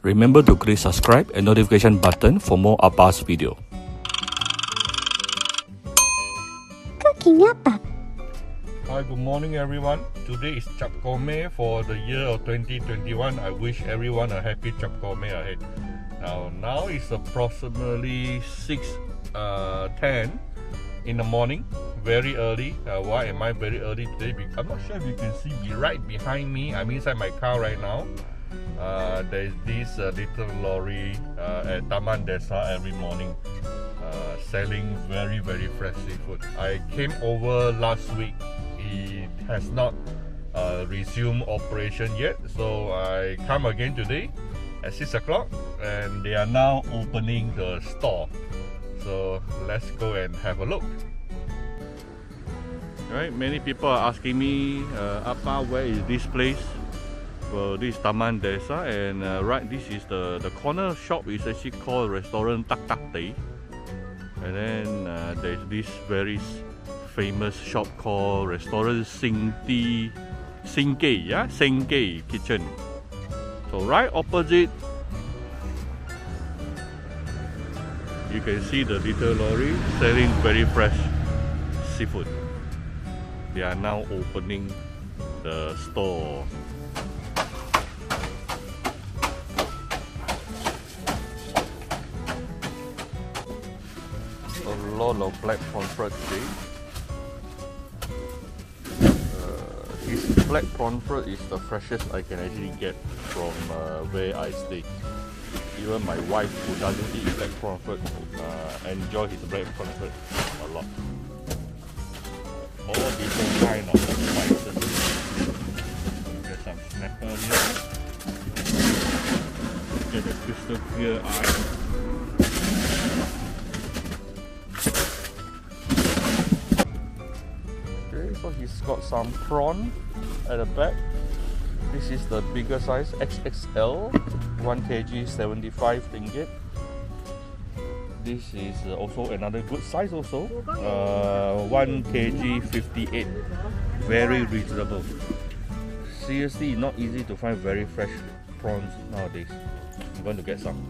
Remember to click subscribe and notification button for more Appa's video. Cooking Appa. Hi, good morning everyone. Today is Chap Kome for the year of 2021. I wish everyone a happy Chap Kome ahead. Now it's approximately 6:10 in the morning, very early. Why am I very early today? Because I'm not sure if you can see me right behind me. I'm inside my car right now. There's this little lorry at Taman Desa every morning selling very fresh seafood. I came over last week. It has not resumed operation yet, so I come again today at 6 o'clock and they are now opening the store. So let's go and have a look. Right, many people are asking me, Appa, where is this place? Well, this is Taman Desa, and right, this is the corner shop is actually called Restarant and then there's this very famous shop called Restarant Sing Kee, yeah, Sing Kee kitchen. So right opposite, you can see the little lorry selling very fresh seafood. They are now opening the store. A lot of black prawn today. This black prawn is the freshest I can actually get from where I stay. Even my wife, who doesn't eat black prawn enjoy his black prawn a lot. All different kind of spices. Get some snapper here. Get the crystal clear eye. So he's got some prawn at the back. This is the bigger size, XXL, 1 kg 75 ringgit. This is also another good size also, 1 kg 58, very reasonable. Seriously, not easy to find very fresh prawns nowadays. I'm going to get some.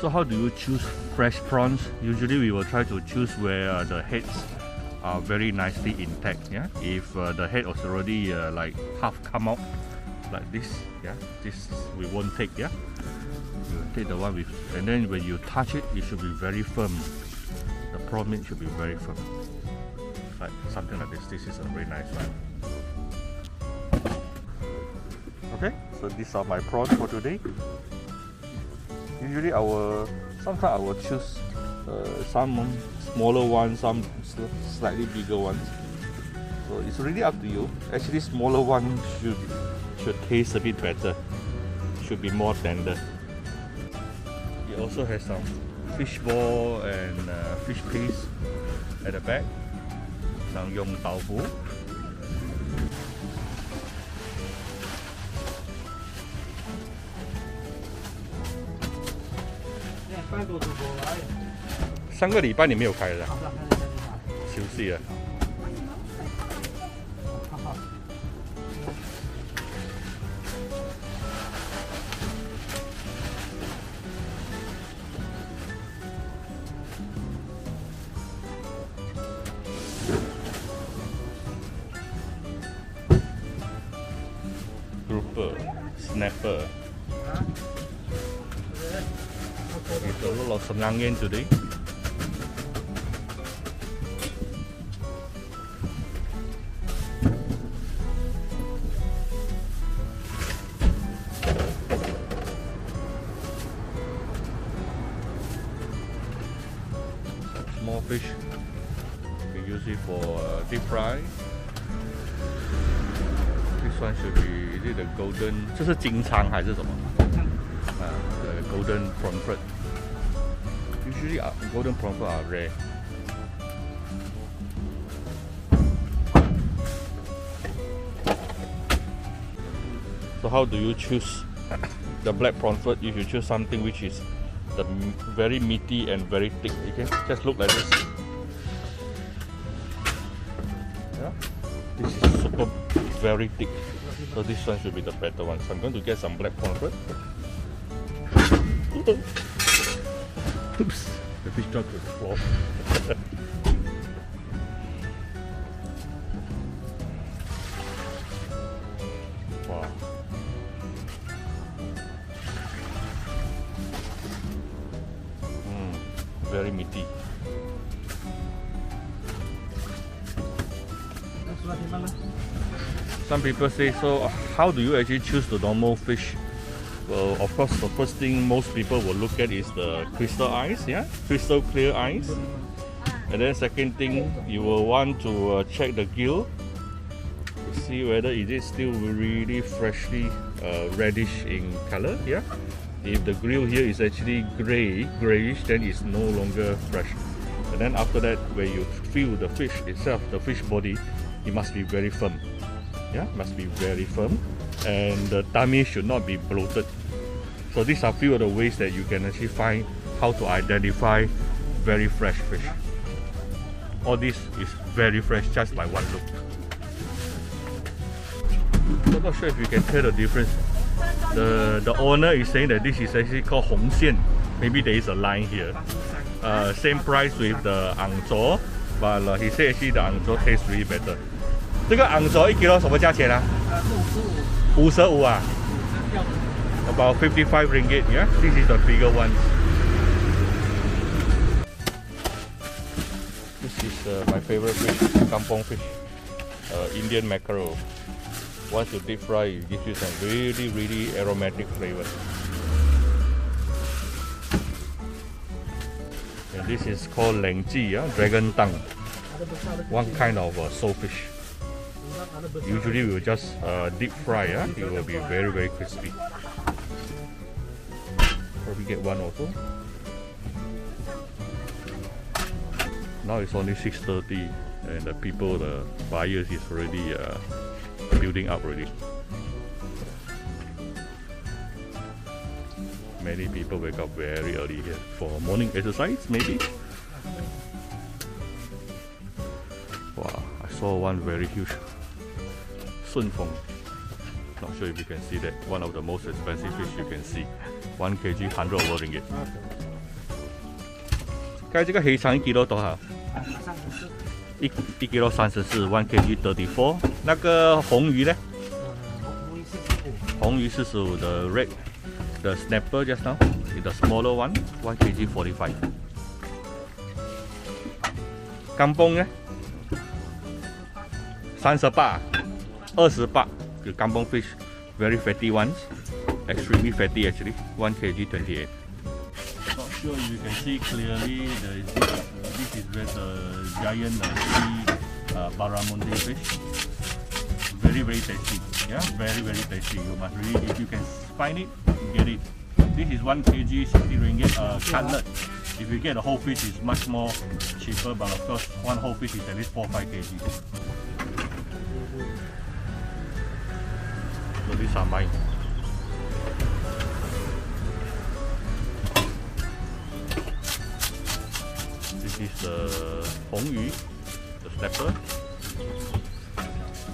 So how do you choose fresh prawns? Usually we will try to choose where the heads are very nicely intact. Yeah, if the head was already like half come out like this, yeah, this we won't take. Yeah, you take the one with, and then when you touch it, it should be very firm. The prawn meat should be very firm, like something like this. This is a very nice one. Okay, so these are my prawns for today. Usually sometimes I will choose some smaller ones, some slightly bigger ones. So it's really up to you. Actually, smaller ones should taste a bit better. Should be more tender. It also has some fish ball and fish paste at the back. Some yong tau fu. Yeah, 3个礼拜你没有开了，休息了。Grouper, snapper. It's a lot of senangin today. Small fish, you can use it for deep fry. This one should be, is it the golden? 这是金鲳还是什么？the golden prawn. Usually golden prawn are rare. So how do you choose the black prawn? You should choose something which is very meaty and very thick. Okay, just look like this. Yeah, this is super very thick. So this one should be the better one. So I'm going to get some black prawn first. Oops, the fish dropped to the floor. Wow. Very meaty. Some people say, so how do you actually choose the normal fish? Well, of course, the first thing most people will look at is the crystal eyes, yeah, crystal clear eyes. And then second thing, you will want to check the gill to see whether it is still really freshly reddish in color, yeah. If the grill here is actually grayish, then it's no longer fresh. And then after that, when you feel the fish itself, the fish body, it must be very firm. Yeah, must be very firm. And the tummy should not be bloated. So these are few of the ways that you can actually find how to identify very fresh fish. All this is very fresh just by one look. I'm not sure if you can tell the difference. The owner is saying that this is actually called Hong Xian. Maybe there is a line here. Same price with the Angzhou, but he said actually the Angzhou tastes really better. 这个 Angzhou 1 kilo 什么价钱啊？55啊。About 55 ringgit, yeah? This is the bigger one. This is my favorite fish, kampong fish, Indian mackerel. Once you deep fry, it gives you some really aromatic flavor. And this is called lengji, yeah? Dragon tongue. One kind of soulfish. Usually we will just deep fry, yeah? It will be very crispy. Probably get one also. Now it's only 6:30 and the people, the buyers is already building up already. Many people wake up very early here for morning exercise, maybe. Wow, I saw one very huge sunfeng. Not sure if you can see that. One of the most expensive fish you can see. 1 kg 100 over ringgit. 该这个黑肠1 kg 多少？1 kg 34 1 kg 34. 那个红鱼呢？红鱼45 the red, the snapper just now, the smaller one, 1 kg 45. Kampong 呢？38 28. The kampong fish, very fatty ones, extremely fatty actually. 1 kg 28. Not sure if you can see clearly. This is where the giant sea barramundi fish. Very tasty. Yeah, very tasty. You must really, if you can find it, get it. This is 1 kg 60 ringgit cutlet. If you get the whole fish, it's much more cheaper. But of course, one whole fish is at least 4-5 kg. So these are mine. This is the Hong Yu, the snapper,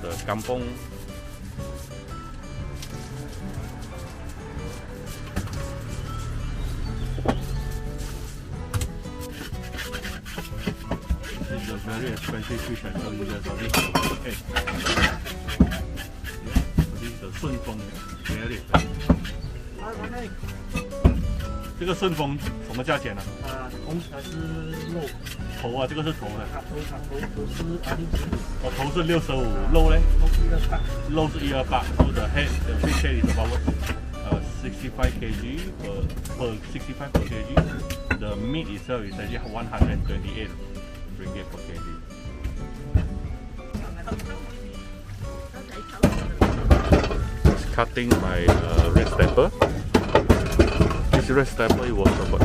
the kampong, this is a very expensive fish I told you guys already. Okay. This is the sunfeng, very expensive. 这个顺丰什么价钱呢？头才是肉，头啊，这个是头的。头是260。哦，头是65，肉呢？肉是128。So the head, the fish head is about 65 kg per 65 per kg. The meat itself is actually 128 ringgit per kg. It's cutting my red snapper. This red snapper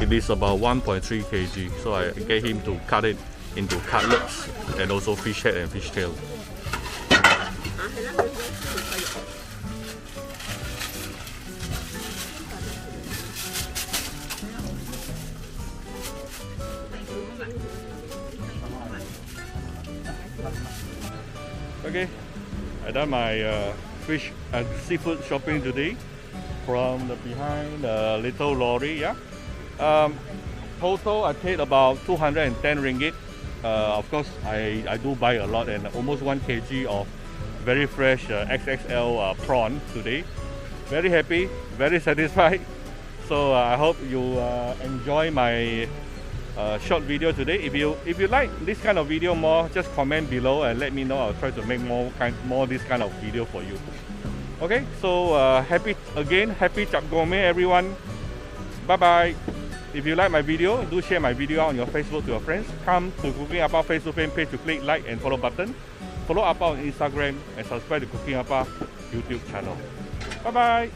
it is about 1.3 kg, so I get him to cut it into cutlets and also fish head and fish tail. Okay, I done my fish and seafood shopping today from the behind the little lorry. Yeah. Total I paid about 210 ringgit. Of course, I do buy a lot and almost 1 kg of very fresh XXL prawn today. Very happy, very satisfied. So I hope you enjoy my short video today. If you like this kind of video more, just comment below and let me know. I'll try to make more this kind of video for you. Okay, so happy Chap Gourmet everyone. Bye bye. If you like my video, do share my video on your Facebook to your friends. Come to Cooking Appa Facebook fan page to click like and follow button. Follow Appa on Instagram and subscribe to Cooking Appa YouTube channel. Bye bye.